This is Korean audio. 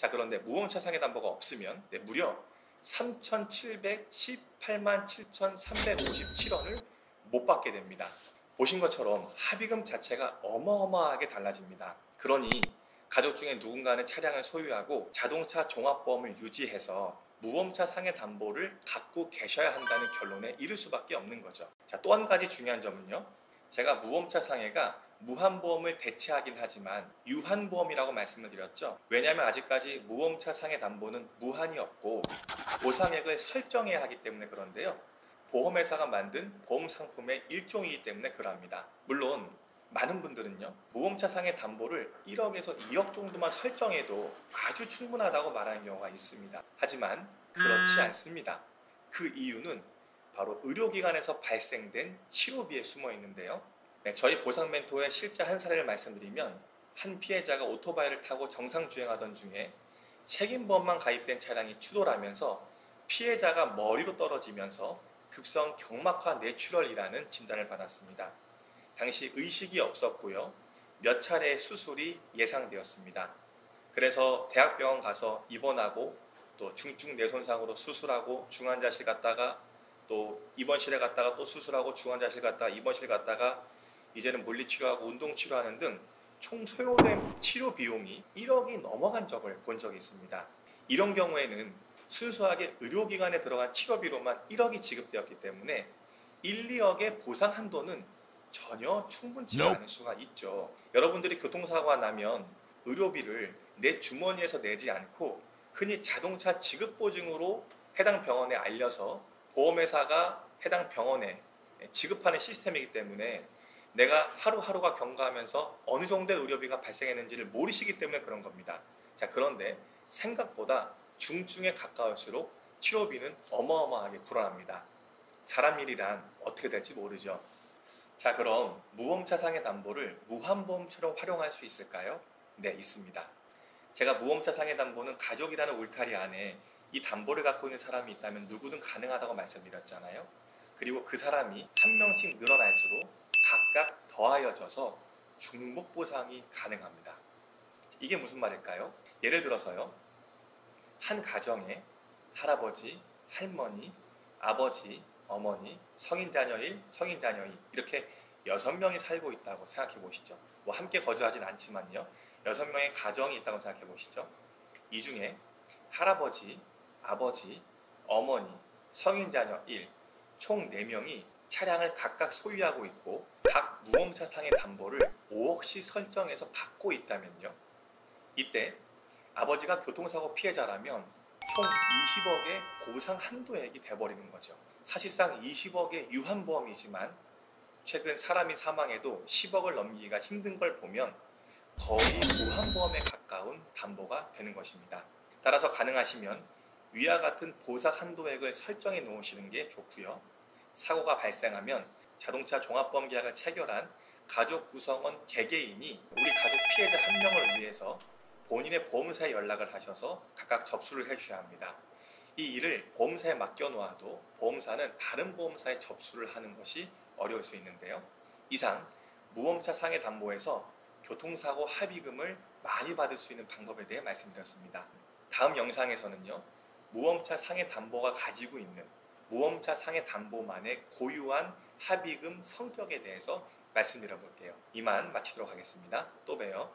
자, 그런데 무보험차 상해담보가 없으면 무려 3,718만 7,357원을 못 받게 됩니다. 보신 것처럼 합의금 자체가 어마어마하게 달라집니다. 그러니 가족 중에 누군가는 차량을 소유하고 자동차 종합보험을 유지해서 무보험차 상해 담보를 갖고 계셔야 한다는 결론에 이를 수밖에 없는 거죠. 자, 또 한 가지 중요한 점은요, 제가 무보험차 상해가 무한보험을 대체하긴 하지만 유한보험이라고 말씀을 드렸죠. 왜냐하면 아직까지 무보험차 상해 담보는 무한이 없고 보상액을 설정해야 하기 때문에 그런데요, 보험회사가 만든 보험 상품의 일종이기 때문에 그럽니다. 물론 많은 분들은요, 무보험차 상해 담보를 1억에서 2억 정도만 설정해도 아주 충분하다고 말하는 경우가 있습니다. 하지만 그렇지 않습니다. 그 이유는 바로 의료기관에서 발생된 치료비에 숨어 있는데요. 네, 저희 보상 멘토의 실제 한 사례를 말씀드리면, 한 피해자가 오토바이를 타고 정상 주행하던 중에 책임보험만 가입된 차량이 추돌하면서 피해자가 머리로 떨어지면서 급성 경막하 뇌출혈이라는 진단을 받았습니다. 당시 의식이 없었고요, 몇 차례의 수술이 예상되었습니다. 그래서 대학병원 가서 입원하고 또 중증 뇌손상으로 수술하고 중환자실 갔다가 또 입원실에 갔다가 또 수술하고 중환자실 갔다가 입원실 갔다가 이제는 물리치료하고 운동치료하는 등 총 소요된 치료 비용이 1억이 넘어간 적을 본 적이 있습니다. 이런 경우에는 순수하게 의료기관에 들어간 치료비로만 1억이 지급되었기 때문에 1, 2억의 보상 한도는 전혀 충분치 않을 수가 있죠. 여러분들이 교통사고가 나면 의료비를 내 주머니에서 내지 않고 흔히 자동차 지급보증으로 해당 병원에 알려서 보험회사가 해당 병원에 지급하는 시스템이기 때문에 내가 하루하루가 경과하면서 어느 정도의 의료비가 발생했는지를 모르시기 때문에 그런 겁니다. 자, 그런데 생각보다 중증에 가까울수록 치료비는 어마어마하게 불어납니다. 사람 일이란 어떻게 될지 모르죠. 자, 그럼 무보험차 상해 담보를 무한보험처럼 활용할 수 있을까요? 네, 있습니다. 제가 무보험차 상해 담보는 가족이라는 울타리 안에 이 담보를 갖고 있는 사람이 있다면 누구든 가능하다고 말씀드렸잖아요. 그리고 그 사람이 한 명씩 늘어날수록 각각 더하여져서 중복 보상이 가능합니다. 이게 무슨 말일까요? 예를 들어서요, 한 가정에 할아버지, 할머니, 아버지, 어머니, 성인 자녀 1, 성인 자녀 2 이렇게 6명이 살고 있다고 생각해 보시죠. 뭐 함께 거주하진 않지만요, 6명의 가정이 있다고 생각해 보시죠. 이 중에 할아버지, 아버지, 어머니, 성인 자녀 1, 총 4명이 차량을 각각 소유하고 있고 각 무보험차 상해 담보를 5억씩 설정해서 갖고 있다면요, 이때 아버지가 교통사고 피해자라면 총 20억의 보상 한도액이 돼버리는 거죠. 사실상 20억의 유한보험이지만 최근 사람이 사망해도 10억을 넘기기가 힘든 걸 보면 거의 무한보험에 가까운 담보가 되는 것입니다. 따라서 가능하시면 위와 같은 보상 한도액을 설정해 놓으시는 게 좋고요. 사고가 발생하면 자동차 종합보험 계약을 체결한 가족 구성원 개개인이 우리 가족 피해자 한 명을 위해서 본인의 보험사에 연락을 하셔서 각각 접수를 해주셔야 합니다. 이 일을 보험사에 맡겨놓아도 보험사는 다른 보험사에 접수를 하는 것이 어려울 수 있는데요. 이상 무보험차 상해 담보에서 교통사고 합의금을 많이 받을 수 있는 방법에 대해 말씀드렸습니다. 다음 영상에서는요, 무보험차 상해 담보가 가지고 있는 무보험차 상해 담보만의 고유한 합의금 성격에 대해서 말씀드려볼게요. 이만 마치도록 하겠습니다. 또 봬요.